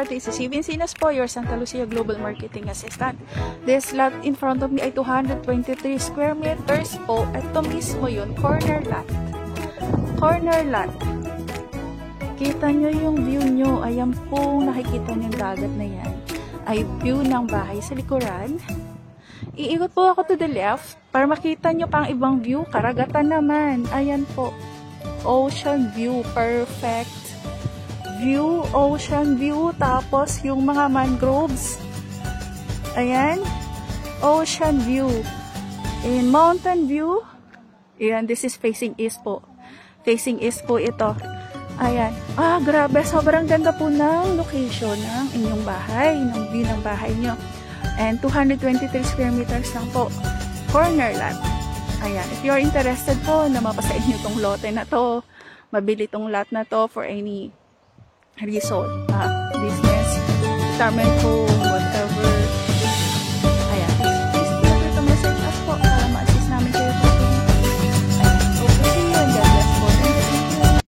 This is Yvin Sinas po, your Santa Lucia Global Marketing Assistant. This lot in front of me ay 223 square meters po. Ito mismo yun, corner lot. Corner lot. Kita nyo yung view nyo. Ayan po, nakikita nyo yung dagat na yan. Ay view ng bahay sa likuran. Iikot po ako to the left para makita nyo pang ibang view. Karagatan naman. Ayan po. Ocean view. Perfect view. Ocean view. Tapos yung mga mangroves. Ayan. Ocean view. And mountain view. Ayan. This is facing east po. Facing east po ito. Ayan. Grabe. Sobrang ganda po ng location ng inyong bahay. Ng view ng bahay nyo. And 223 square meters lang po. Corner lot. Ayan. If you're interested po na mapasa inyo tong lote na to, mabili tong lot na to for any resort, business, retirement home,